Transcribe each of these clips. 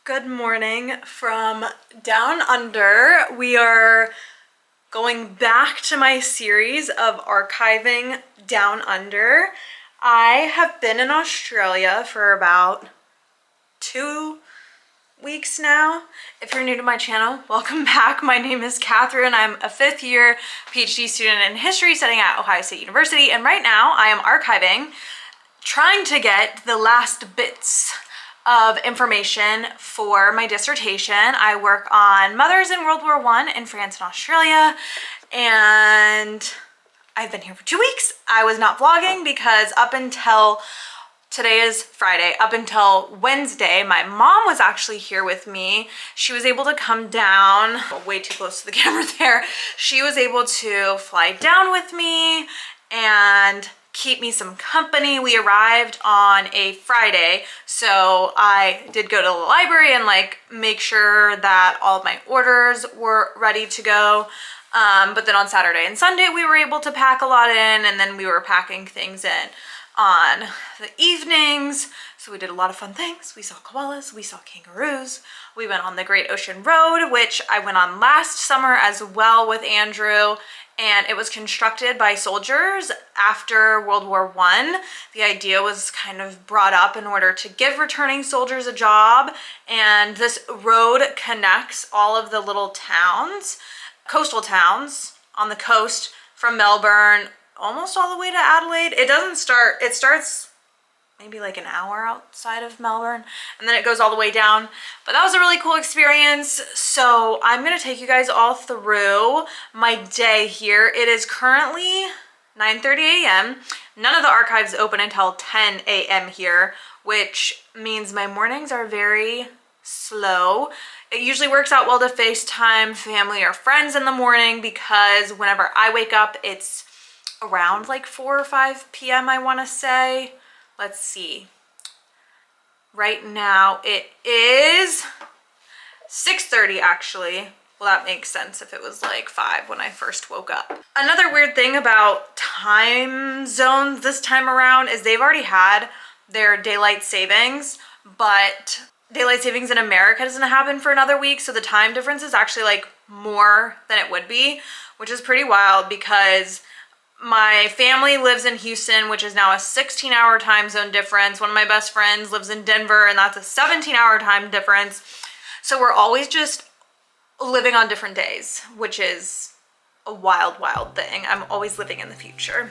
Good morning from down under. We are going back to my series of archiving down under. I have been in Australia for about 2 weeks now. If you're new to my channel, welcome back. My name is Katherine. I'm a 5th year PhD student in history studying at Ohio State University, and right now I am archiving, trying to get the last bits of information for my dissertation. I work on mothers in World War I in France and Australia, and I've been here for 2 weeks. I was not vlogging because up until today is Friday, up until Wednesday, my mom was actually here with me. She was able to come down, way too close to the camera there. She was able to fly down with me and keep me some company. We arrived on a Friday, so I did go to the library and make sure that all of my orders were ready to go. But then on Saturday and Sunday we were able to pack a lot in, and then we were packing things in on the evenings. So we did a lot of fun things. We saw koalas, we saw kangaroos, we went on the Great Ocean Road, which I went on last summer as well with Andrew, and it was constructed by soldiers after World War I. The idea was kind of brought up in order to give returning soldiers a job, and this road connects all of the little towns, coastal towns on the coast from Melbourne almost all the way to Adelaide. It starts maybe like an hour outside of Melbourne, and then it goes all the way down. But that was a really cool experience. So I'm gonna take you guys all through my day here. It is currently 9:30 a.m. None of the archives open until 10 a.m. here, which means my mornings are very slow. It usually works out well to FaceTime family or friends in the morning, because whenever I wake up, it's around like 4 or 5 p.m. I want to say. Let's see. Right now it is 6:30 actually. Well, that makes sense if it was like 5 when I first woke up. Another weird thing about time zones this time around is they've already had their daylight savings, but daylight savings in America doesn't happen for another week, so the time difference is actually like more than it would be, which is pretty wild because my family lives in Houston, which is now a 16-hour time zone difference. One of my best friends lives in Denver, and that's a 17-hour time difference. So we're always just living on different days, which is a wild, wild thing. I'm always living in the future.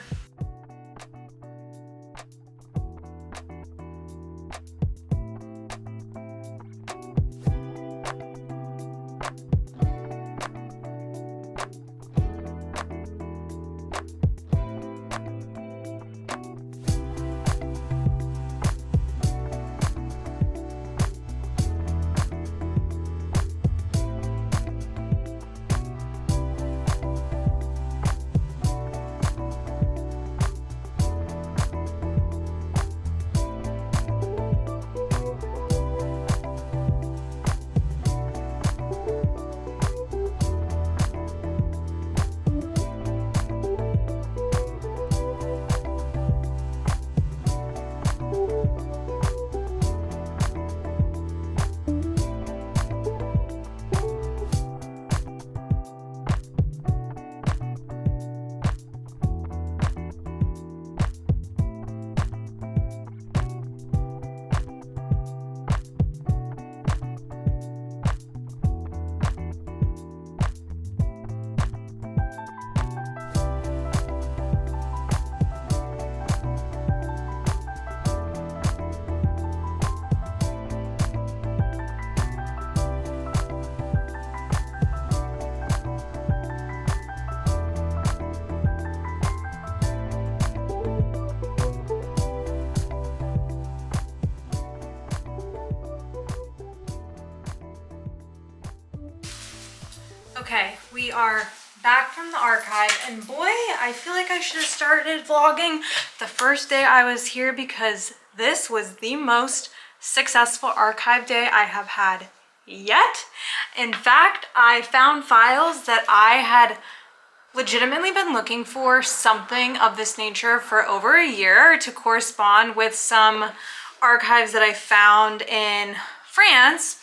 Okay, we are back from the archive, and boy, I feel like I should have started vlogging the first day I was here, because this was the most successful archive day I have had yet. In fact, I found files that I had legitimately been looking for something of this nature for over a year to correspond with some archives that I found in France.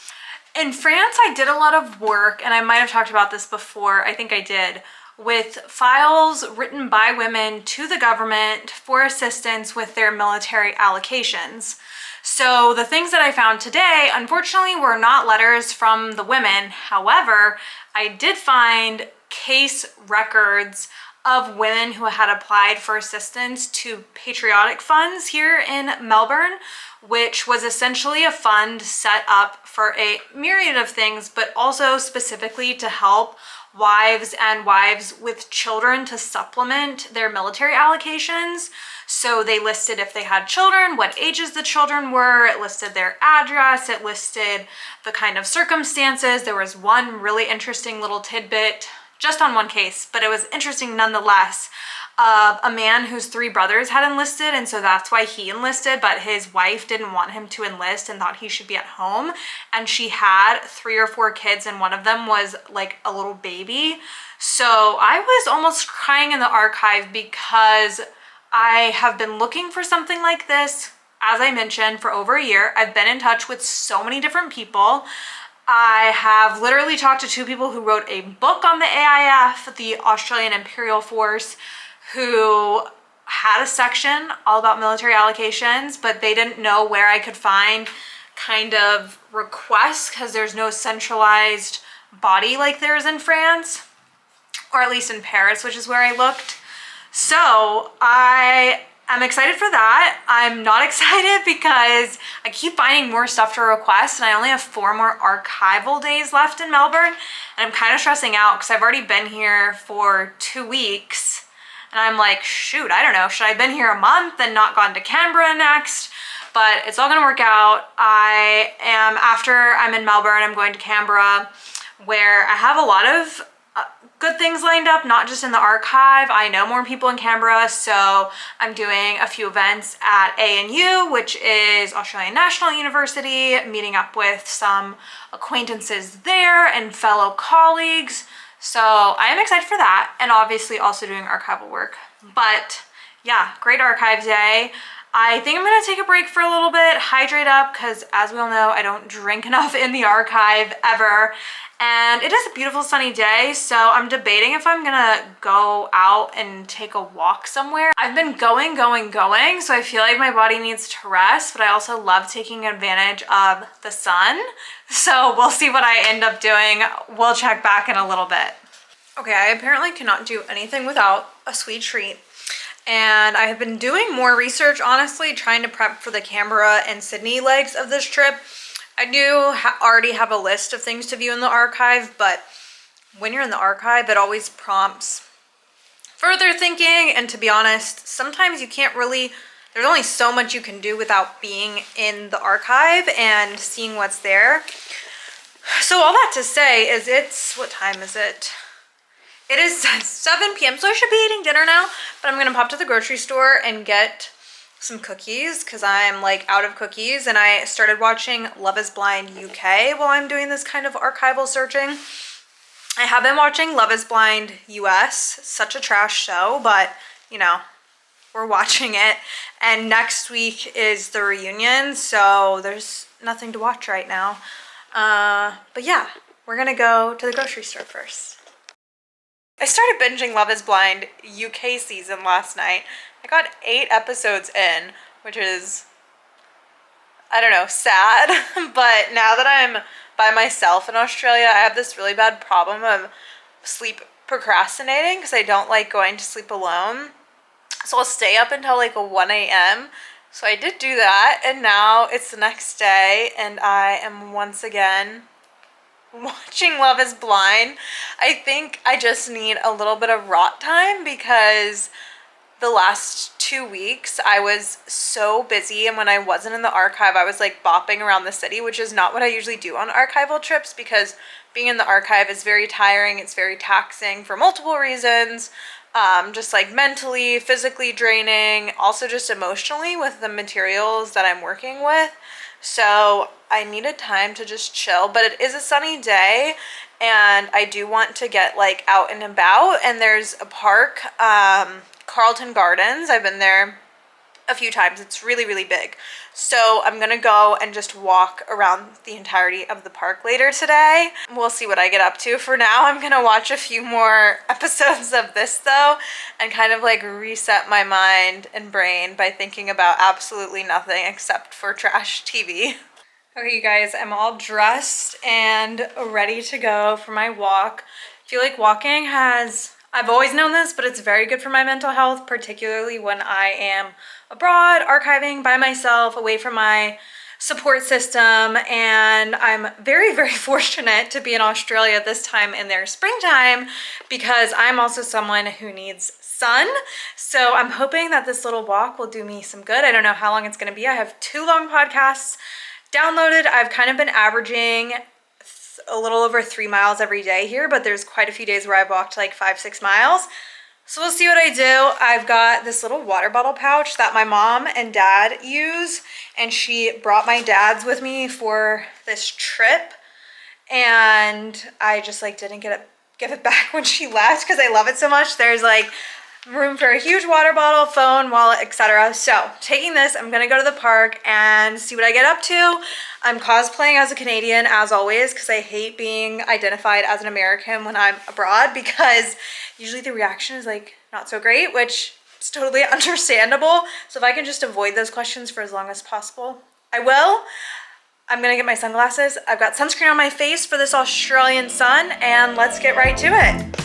In France, I did a lot of work, and I might have talked about this before, I think I did, with files written by women to the government for assistance with their military allocations. So the things that I found today, unfortunately, were not letters from the women. However, I did find case records of women who had applied for assistance to patriotic funds here in Melbourne, which was essentially a fund set up for a myriad of things, but also specifically to help wives and wives with children to supplement their military allocations. So they listed if they had children, what ages the children were, it listed their address, it listed the kind of circumstances. There was one really interesting little tidbit just on one case, but it was interesting nonetheless, of a man whose 3 brothers had enlisted, and so that's why he enlisted, but his wife didn't want him to enlist and thought he should be at home, and she had 3 or 4 kids, and one of them was like a little baby. So I was almost crying in the archive because I have been looking for something like this, as I mentioned, for over a year. I've been in touch with so many different people. I have literally talked to 2 people who wrote a book on the AIF, the Australian Imperial Force, who had a section all about military allocations, but they didn't know where I could find kind of requests because there's no centralized body like there is in France, or at least in Paris, which is where I looked. So I'm excited for that. I'm not excited because I keep finding more stuff to request, and I only have 4 more archival days left in Melbourne, and I'm kind of stressing out because I've already been here for 2 weeks, and I'm like, shoot, I don't know, should I have been here a month and not gone to Canberra next? But it's all gonna work out. After I'm in Melbourne, I'm going to Canberra, where I have a lot of good things lined up, not just in the archive. I know more people in Canberra, so I'm doing a few events at ANU, which is Australian National University, meeting up with some acquaintances there and fellow colleagues. So I am excited for that, and obviously also doing archival work. But yeah, great archive day. I think I'm gonna take a break for a little bit, hydrate up, because as we all know, I don't drink enough in the archive ever. And it is a beautiful sunny day, so I'm debating if I'm gonna go out and take a walk somewhere. I've been going, so I feel like my body needs to rest, but I also love taking advantage of the sun. So we'll see what I end up doing. We'll check back in a little bit. Okay, I apparently cannot do anything without a sweet treat. And I have been doing more research, honestly, trying to prep for the Canberra and Sydney legs of this trip. I do already have a list of things to view in the archive, but when you're in the archive, it always prompts further thinking. And to be honest, sometimes you can't really, there's only so much you can do without being in the archive and seeing what's there. So all that to say is what time is it? It is 7 p.m. so I should be eating dinner now, but I'm gonna pop to the grocery store and get some cookies because I'm like out of cookies, and I started watching Love is Blind UK while I'm doing this kind of archival searching. I have been watching Love is Blind US, such a trash show, but you know, we're watching it. And next week is the reunion, so there's nothing to watch right now. But yeah, we're gonna go to the grocery store first. I started binging Love is Blind UK season last night. I got 8 episodes in, which is, I don't know, sad. But now that I'm by myself in Australia, I have this really bad problem of sleep procrastinating because I don't like going to sleep alone. So I'll stay up until like 1 a.m. So I did do that, and now it's the next day, and I am once again watching Love is Blind. I think I just need a little bit of rot time because the last 2 weeks I was so busy, and when I wasn't in the archive I was like bopping around the city, which is not what I usually do on archival trips because being in the archive is very tiring. It's very taxing for multiple reasons, just like mentally, physically draining, also just emotionally with the materials that I'm working with. So I needed time to just chill, but it is a sunny day and I do want to get like out and about, and there's a park, Carlton Gardens. I've been there a few times. It's really, really big. So I'm gonna go and just walk around the entirety of the park later today. We'll see what I get up to. For now, I'm gonna watch a few more episodes of this though, and kind of like reset my mind and brain by thinking about absolutely nothing except for trash TV. Okay, you guys, I'm all dressed and ready to go for my walk. I feel like walking I've always known this, but it's very good for my mental health, particularly when I am abroad, archiving by myself, away from my support system. And I'm very, very fortunate to be in Australia this time in their springtime, because I'm also someone who needs sun. So I'm hoping that this little walk will do me some good. I don't know how long it's gonna be. I have 2 long podcasts downloaded. I've kind of been averaging a little over 3 miles every day here, but there's quite a few days where I've walked like 5-6 miles. So we'll see what I do. I've got this little water bottle pouch that my mom and dad use, and she brought my dad's with me for this trip, and I just like didn't give it back when she left because I love it so much. There's like room for a huge water bottle, phone, wallet, etc. So taking this, I'm gonna go to the park and see what I get up to. I'm cosplaying as a Canadian as always, because I hate being identified as an American when I'm abroad, because usually the reaction is like not so great, which is totally understandable. So if I can just avoid those questions for as long as possible, I will. I'm gonna get my sunglasses. I've got sunscreen on my face for this Australian sun, and let's get right to it.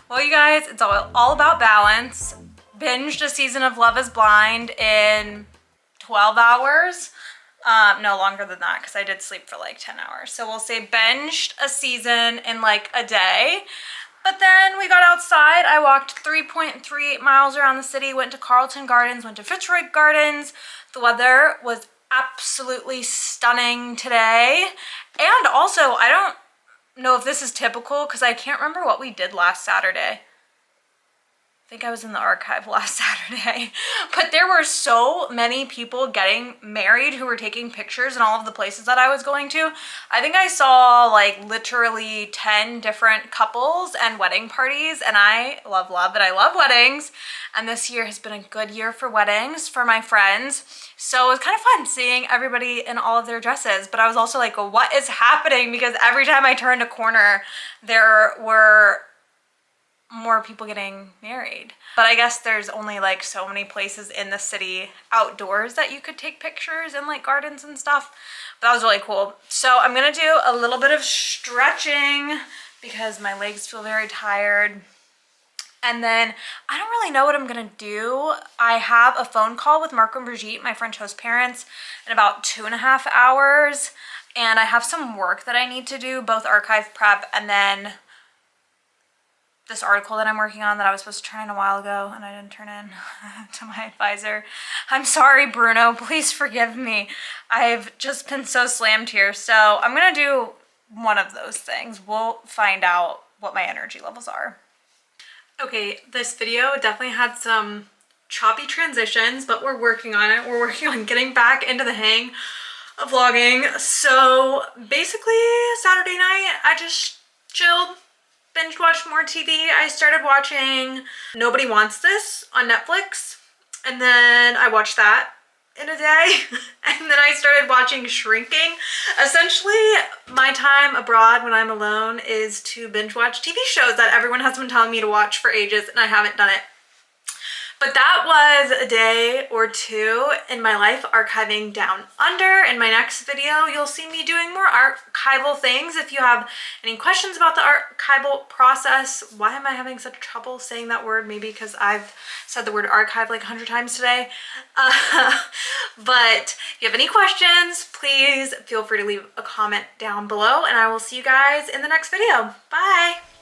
Well, you guys, it's all about balance. Binged a season of Love is Blind in 12 hours. No, longer than that, because I did sleep for like 10 hours. So we'll say binged a season in like a day. But then we got outside. I walked 3.38 miles around the city, went to Carlton Gardens, went to Fitzroy Gardens. The weather was absolutely stunning today. And also, I don't know if this is typical, because I can't remember what we did last Saturday. I think I was in the archive last Saturday, but there were so many people getting married who were taking pictures in all of the places that I was going to. I think I saw like literally 10 different couples and wedding parties, and I love and I love weddings. And this year has been a good year for weddings for my friends. So it was kind of fun seeing everybody in all of their dresses, but I was also like, what is happening? Because every time I turned a corner, there were more people getting married. But I guess there's only like so many places in the city outdoors that you could take pictures and like gardens and stuff. But that was really cool. So I'm gonna do a little bit of stretching because my legs feel very tired. And then I don't really know what I'm gonna do. I have a phone call with Marco and Brigitte, my French host parents, in about 2.5 hours. And I have some work that I need to do, both archive prep and then this article that I'm working on that I was supposed to turn in a while ago and I didn't turn in to my advisor. I'm sorry, Bruno, please forgive me. I've just been so slammed here. So I'm gonna do one of those things. We'll find out what my energy levels are. Okay, this video definitely had some choppy transitions, but we're working on it. We're working on getting back into the hang of vlogging. So basically Saturday night, I just chilled, binge watched more TV. I started watching Nobody Wants This on Netflix, and then I watched that in a day. And then I started watching Shrinking. Essentially, my time abroad when I'm alone is to binge watch TV shows that everyone has been telling me to watch for ages, and I haven't done it. But that was a day or two in my life archiving Down Under. In my next video, you'll see me doing more archival things. If you have any questions about the archival process, why am I having such trouble saying that word? Maybe because I've said the word archive like 100 times today. But if you have any questions, please feel free to leave a comment down below, and I will see you guys in the next video. Bye.